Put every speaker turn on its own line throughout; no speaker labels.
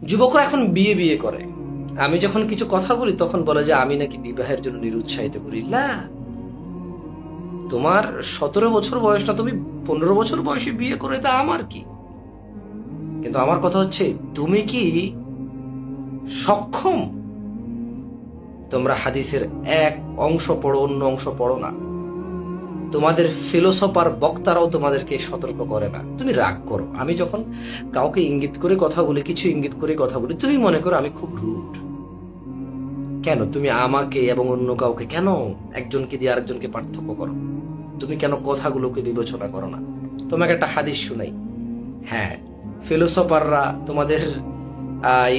যুবকরা এখন বিয়ে বিয়ে করে, আমি যখন কিছু কথা বলি তখন বলে যে আমি নাকি বিবাহের জন্য নিরুৎসাহিত করি। না, তোমার 17 বছর বয়স না, তুমি 15 বছর বয়সে বিয়ে করে, তা আমার কি। কিন্তু আমার কথা হচ্ছে, তুমি কি সক্ষম? তোমরা হাদিসের এক অংশ পড়ো, অন্য অংশ পড়ো না। তোমাদের ফিলোসফার বক্তারাও তোমাদেরকে সতর্ক করে না। তুমি রাগ করো, আমি যখন কাউকে ইঙ্গিত করে কথা বলি, কিছু ইঙ্গিত করে কথা বলি, তুমি মনে করো আমি খুব রুড। কেন তুমি আমাকে এবং অন্য কাউকে কেন একজনকে দিয়ে আরেকজনকে পার্থক্য করো? তুমি কেন কথাগুলোকে বিবেচনা করো না? তোমাকে একটা হাদিস শুনাই। হ্যাঁ, ফিলোসফাররা, তোমাদের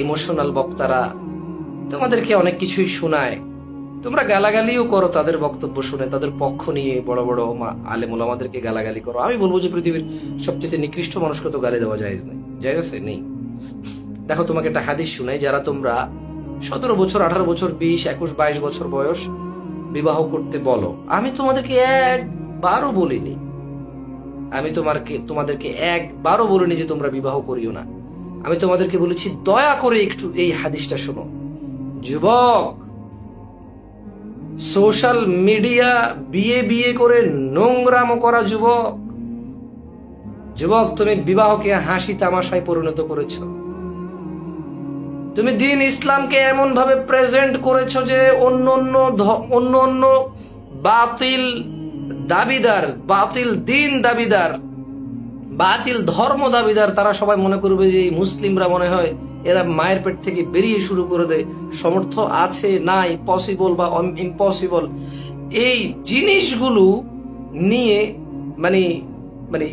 ইমোশনাল বক্তারা তোমাদেরকে অনেক কিছুই শোনায়, তোমরা গালাগালিও করো তাদের বক্তব্য শুনে, তাদের পক্ষ নিয়ে বড় বড় আলেম ওলামাদেরকে গালাগালি করো। আমি বলবো যে পৃথিবীর সবচেয়ে নিকৃষ্ট মানুষকে তো গালি দেওয়া জায়েজ নেই, জায়েজ আছে? নেই। দেখো, তোমাকে একটা হাদিস শুনাই। যারা তোমরা 17 বছর, 18 বছর, 20, 21, 22 বছর বয়স বিবাহ করতে বলো, আমি তোমাদেরকে একবারও বলিনি, আমি তোমাদেরকে একবারও বলিনি যে তোমরা বিবাহ করিও না। আমি তোমাদেরকে বলেছি দয়া করে একটু এই হাদিসটা শোনো। যুবক, সোশ্যাল মিডিয়া বিয়ে বিয়ে করে নোংরামো করা যুবক, তুমি বিবাহকে হাসি তামাশায় পরিণত করেছো। তুমি দিন ইসলামকে এমন ভাবে প্রেজেন্ট করেছো যে অন্য অন্য বাতিল দাবিদার, বাতিল দিন দাবিদার, বাতিল ধর্ম দাবিদার, তারা সবাই মনে করবে যে মুসলিমরা মনে হয় এরা মায়ের পেট থেকে বেরিয়ে শুরু করে দেয়, সমর্থ আছে নাই, পসিবল বা ইম্পসিবল, এই জিনিসগুলো নিয়ে মানে মানে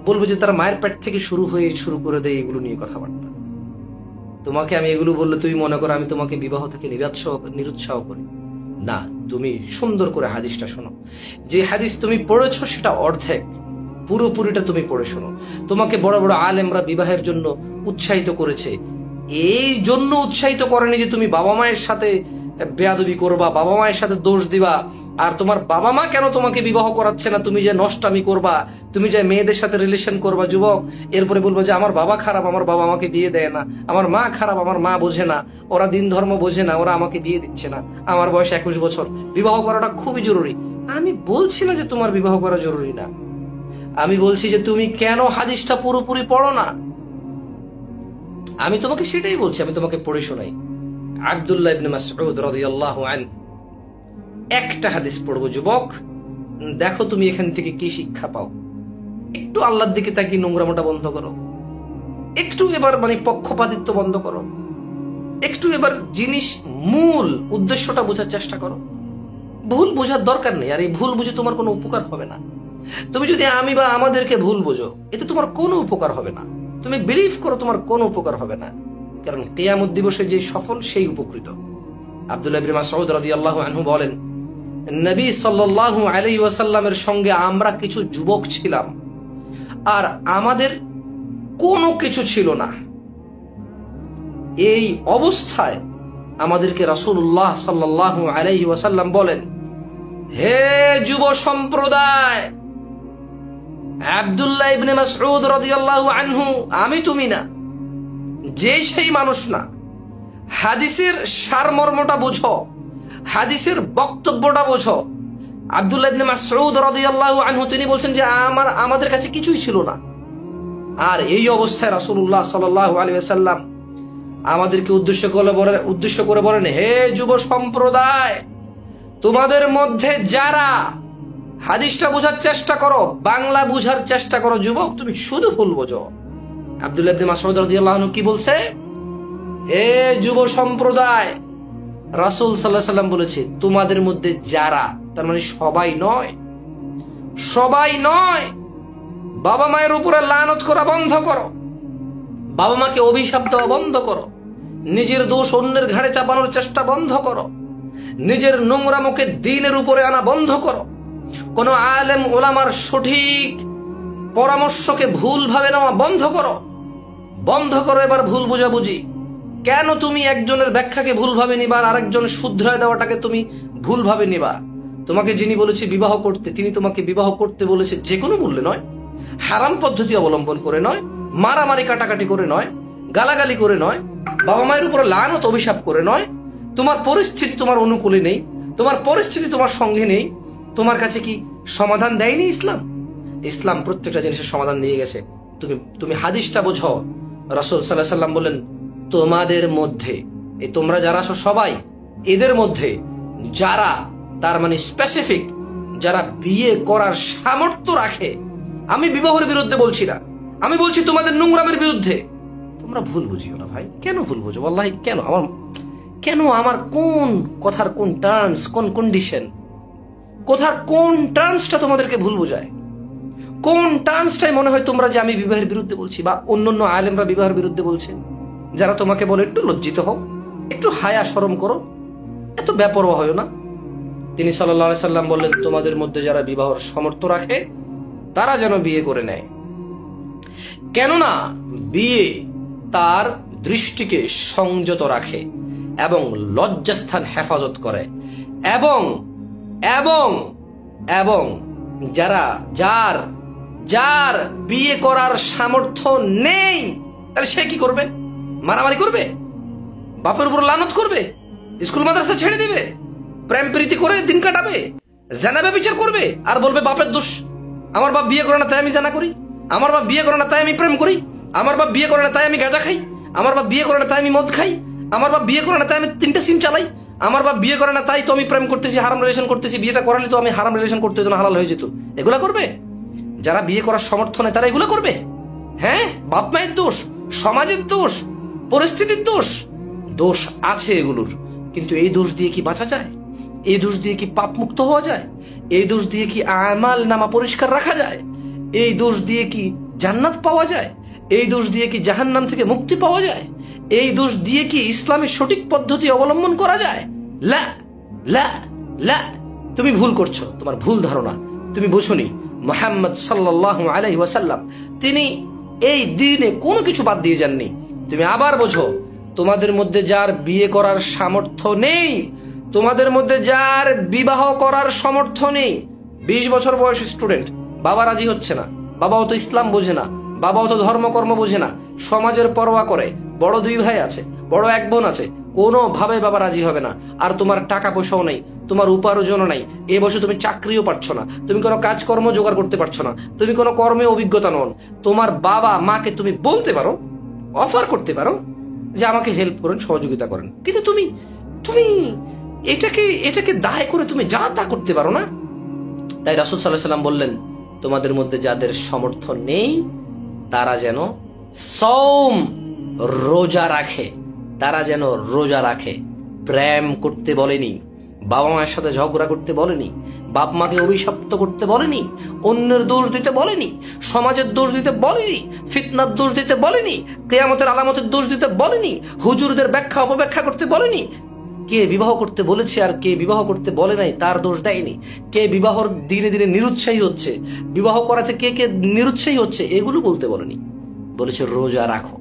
বলবো যে তারা মায়ের পেট থেকে শুরু করে দেয় এগুলো নিয়ে কথাবার্তা। তোমাকে আমি এগুলো বললে তুমি মনে করো আমি তোমাকে বিবাহ থেকে নিরুৎসাহ করি। না, তুমি সুন্দর করে হাদিসটা শোনো। যে হাদিস তুমি পড়েছো সেটা অর্ধেক, পুরোপুরিটা তুমি পড়ে শোনো। তোমাকে বড় বড় আলেমরা বিবাহের জন্য উৎসাহিত করেছে, এই জন্য উৎসাহিত করেনি যে তুমি বাবা মায়ের সাথে বেয়াদবি করবা, বাবা মায়ের সাথে দোষ দিবা, আর তোমার বাবা মা কেন তোমাকে বিবাহ করাচ্ছে না, তুমি যে নষ্টামি করবা, তুমি যে মেয়েদের সাথে রিলেশন করবা যুবক, এরপরে বলবো যে আমার বাবা খারাপ, আমার বাবা আমাকে বিয়ে দেয় না, আমার মা খারাপ, আমার মা বোঝে না, ওরা দিন ধর্ম বোঝে না, ওরা আমাকে বিয়ে দিচ্ছে না, আমার বয়স 21 বছর, বিবাহ করাটা খুবই জরুরি। আমি বলছি না যে তোমার বিবাহ করা জরুরি না, আমি বলছি যে তুমি কেন হাদিসটা পুরোপুরি পড়ো না। আমি তোমাকে সেটাই বলছি, আমি তোমাকে পড়ে শোনাই। আব্দুল্লাহ ইবনে মাসউদ রাদিয়াল্লাহু আনহু, একটা হাদিস পড়বো যুবক, দেখো তুমি এখান থেকে কি শিক্ষা পাও। একটু আল্লাহর দিকে তাকিয়ে নোংরামোটা বন্ধ করো, একটু এবার পক্ষপাতিত্ব বন্ধ করো, একটু এবার জিনিস মূল উদ্দেশ্যটা বোঝার চেষ্টা করো। ভুল বোঝার দরকার নেই, আর এই ভুল বুঝে তোমার কোনো উপকার হবে না। তুমি যদি আমি বা আমাদেরকে ভুল বোঝো, এতে তোমার কোনো উপকার হবে না। তুমি বিলিভ করো তোমার কোনো উপকার হবে না, কারণ কিয়ামত দিবসে যে সফল সেই উপকৃত। আব্দুল্লাহ ইবনে মাসউদ রাদিয়াল্লাহু আনহু বলেন, নবী সাল্লাল্লাহু আলাইহি ওয়াসাল্লামের সঙ্গে আমরা কিছু যুবক ছিলাম, আর আমাদের কোনো কিছু ছিল না। এই অবস্থায় আমাদেরকে রাসূলুল্লাহ সাল্লাল্লাহু আলাইহি ওয়াসাল্লাম বলেন, হে যুব সম্প্রদায়, আব্দুল্লাহ ইবনে মাসউদ রাদিয়াল্লাহু আনহু, আমি তুমি না, যে সেই মানুষ না। হাদিসের সারমর্মটা বোঝো, হাদিসের বক্তব্যটা বোঝো। আব্দুল্লাহ ইবনে মাসউদ রাদিয়াল্লাহু আনহু তিনি বলছেন যে আমাদের কাছে কিছুই ছিল না, আর এই অবস্থায় রাসূলুল্লাহ সাল্লাল্লাহু আলাইহি ওয়াসাল্লাম আমাদেরকে উদ্দেশ্য করে বলেন, হে যুব সম্প্রদায়, তোমাদের মধ্যে যারা, হাদিসটা বোঝার চেষ্টা করো, বাংলা বুঝার চেষ্টা করো যুবক, তুমি শুধু ভুল বোঝো। আব্দুল্লাহ ইবনে মাসউদ রাদিয়াল্লাহু আনহু কি বলছে? হে যুব সম্প্রদায়, রাসূল সাল্লাল্লাহু আলাইহি ওয়াসাল্লাম বলেছে তোমাদের মধ্যে যারা, তার মানে সবাই নয়, সবাই নয়। বাবা মায়ের উপরে লানত করা বন্ধ করো, বাবা মাকে অভিশাপ দেওয়া বন্ধ করো, নিজের দোষ অন্যের ঘাড়ে চাপানোর চেষ্টা বন্ধ করো, নিজের নোংরামুখে দ্বীনের উপরে আনা বন্ধ করো, কোন আলেম ওলামার সঠিক পরামর্শকে ভুল ভাবে নেওয়া বন্ধ করো, বন্ধ করো এবার ভুল বোঝাবুঝি। কেন তুমি একজনের ব্যাখ্যাকে ভুল ভাবে নিবা আর আরেকজন শুধরায় দেওয়াটাকে তুমি ভুল ভাবে নিবা? তোমাকে যিনি বলেছে বিবাহ করতে, তিনি তোমাকে বিবাহ করতে বলেছে যে কোনো মূল্যে নয়, হারাম পদ্ধতি অবলম্বন করে নয়, মারামারি কাটাকাটি করে নয়, গালাগালি করে নয়, বাবা মায়ের উপর লানত অভিশাপ করে নয়, তোমার পরিস্থিতি তোমার অনুকূলে নেই, তোমার পরিস্থিতি তোমার সঙ্গে নেই, তোমার কাছে কি সমাধান দেয়নি ইসলাম? ইসলাম প্রত্যেকটা জিনিসের সমাধান দিয়ে গেছে। তুমি হাদিসটা বোঝো। রাসূল সাল্লাল্লাহু আলাইহি ওয়াসাল্লাম বলেন, তোমাদের মধ্যে, এই তোমরা যারা আছো সবাই, এদের মধ্যে যারা, তার মানে স্পেসিফিক, যারা বিয়ে করার সামর্থ্য রাখে, আমি বিবাহের বিরুদ্ধে বলছি না, আমি বলছি তোমাদের নোংরামের বিরুদ্ধে। তোমরা ভুল বুঝিও না ভাই। কেন ভুল বুঝো? ওয়াল্লাহি কেন আমার কোন কথার কোন টার্মস, কোন কন্ডিশন, কথার কোন টার্মসটা তোমাদেরকে ভুল বোঝায়? কোন টার্মসটাই মনে হয় তোমরা যে আমি বিবাহের বিরুদ্ধে বলছি, বা অন্যান্য আলেমরা বিবাহের বিরুদ্ধে বলছে? যারা তোমাকে বলে একটু লজ্জিত হও, একটু হায়া শরম করো, এত বেপরোয়া হয় না। তিনি সাল্লাল্লাহু আলাইহি সাল্লাম বললেন, তোমাদের মধ্যে যারা বিবাহের সামর্থ্য রাখে তারা যেন বিয়ে করে নেয়। কেননা বিয়ে তার দৃষ্টিকে সংযত রাখে এবং লজ্জাস্থান হেফাজত করে, এবং এবং এবং যার বিয়ে করার সামর্থ্য নেই, তাহলে সে কি করবে? মারামারি করবে, বাপের উপর লানত করবে, স্কুল মাদ্রাসা ছেড়ে দিবে, প্রেম প্রীতি করে দিন কাটাবে, জানা ব্যভিচার করবে, আর বলবে বাপের দোষ, আমার বাপ বিয়ে করে না তাই আমি জানা করি, আমার বাপ বিয়ে করে না তাই আমি প্রেম করি, আমার বাপ বিয়ে করে না তাই আমি গাঁজা খাই, আমার বাপ বিয়ে করে না তাই আমি মদ খাই, আমার বাপ বিয়ে করে না তাই আমি 3টা সিম চালাই, আমার বাপ বিয়ে করে না তাই তো আমি প্রেম করতেছি, হারাম রিলেশন করতেছি, বিয়েটা করালে তো আমি হারাম রিলেশন করতে হতো না, হালাল হয়ে যেত। এগুলা করবে? যারা বিয়ে করার সমর্থ নেই তারা এগুলো করবে? হ্যাঁ, বাপ মায়ের দোষ, সমাজের দোষ, পরিস্থিতির দোষ, দোষ আছে এগুলোর। কিন্তু এই দোষ দিয়ে কি বাঁচা যায়? এই দোষ দিয়ে কি পাপ মুক্ত হওয়া যায়? এই দোষ দিয়ে কি আমাল নামা পরিষ্কার রাখা যায়? এই দোষ দিয়ে কি জান্নাত পাওয়া যায়? এই দোষ দিয়ে কি জাহান্নাম থেকে মুক্তি পাওয়া যায়? এই দোষ দিয়ে কি ইসলামের সঠিক পদ্ধতি অবলম্বন করা যায়? লা লা লা, তুমি ভুল করছো, তোমার ভুল ধারণা। তুমি বুঝোনি মুহাম্মদ সাল্লাল্লাহু আলাইহি ওয়াসাল্লাম তিনি এই দ্বীনে কোনো কিছু বাদ দিয়ে যাননি। তুমি আবার বোঝো, তোমাদের মধ্যে যার বিয়ে করার সামর্থ্য নেই, তোমাদের মধ্যে যার বিবাহ করার সামর্থ্য নেই, 20 বছর বয়সী স্টুডেন্ট, বাবা রাজি হচ্ছে না, বাবাও তো ইসলাম বোঝে না, বাবাও তো ধর্মকর্ম বোঝে না, সমাজের পরোয়া করে, বড় 2 ভাই আছে, বড় 1 বোন আছে, কোনোভাবে বাবা রাজি হবে না। আর তোমার টাকা পয়সাও নেই, তোমার উপার্জনও নাই, এ বছর তুমি চাকরিও পাচ্ছ না, তুমি কোনো কাজকর্ম জোগাড় করতে পারছো না, তুমি কোনো কর্মে অভিজ্ঞতা নন। তোমার বাবা মাকে তুমি বলতে পারো, অফার করতে পারো যে আমাকে হেল্প করেন, সহযোগিতা করেন, কিন্তু তুমি তুমি এটাকে দায় করে তুমি যা তা করতে পারো না। তাই রাসূল সাল্লাল্লাহু আলাইহি সাল্লাম বললেন, তোমাদের মধ্যে যাদের সামর্থ্য নেই তারা যেন সওম, রোজা রাখে, তারা যেন রোজা রাখে। প্রেম করতে বলেনি, বাবা মায়ের সাথে ঝগড়া করতে বলেনি, বাপ মাকে অভিশপ্ত করতে বলেনি, অন্যের দোষ দিতে বলেনি, সমাজের দোষ দিতে বলেনি, ফিতনার দোষ দিতে বলেনি, কিয়ামতের আলামতের দোষ দিতে বলেনি, হুজুরদের ব্যাখ্যা অপব্যাখ্যা করতে বলেনি। কে বিবাহ করতে বলেছে আর কে বিবাহ করতে বলে নাই তার দোষ দেয়নি। কে বিবাহর দিনে দিনে নিরুৎসাহী হচ্ছে, বিবাহ করাতে কে কে নিরুৎসাহী হচ্ছে, এগুলো বলতে বলেনি। বলেছে রোজা রাখো।